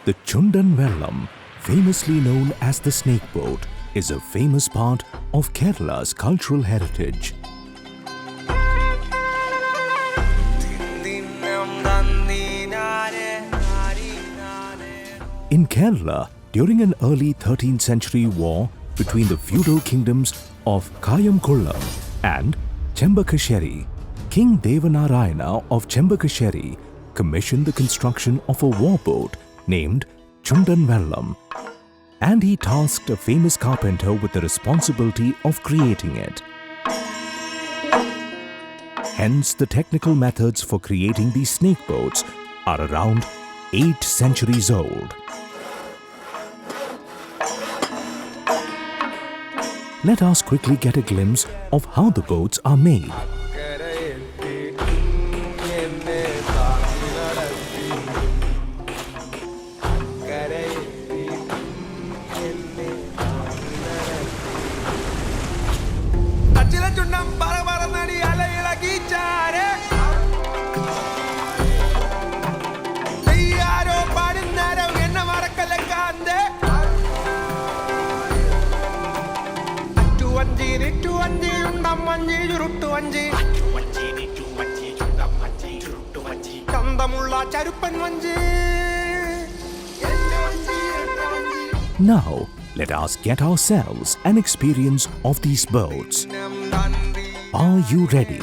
The Chundan Vallam, famously known as the snake boat, is a famous part of Kerala's cultural heritage. In Kerala, during an early 13th century war between the feudal kingdoms of Kayamkulam and Chembakassery, King Devanarayana of Chembakassery commissioned the construction of a war boat named Chundan Vallam, and he tasked a famous carpenter with the responsibility of creating it. Hence, the technical methods for creating these snake boats are around 8 centuries old. Let us quickly get a glimpse of how the boats are made. Now, let us get ourselves an experience of these boats. Are you ready?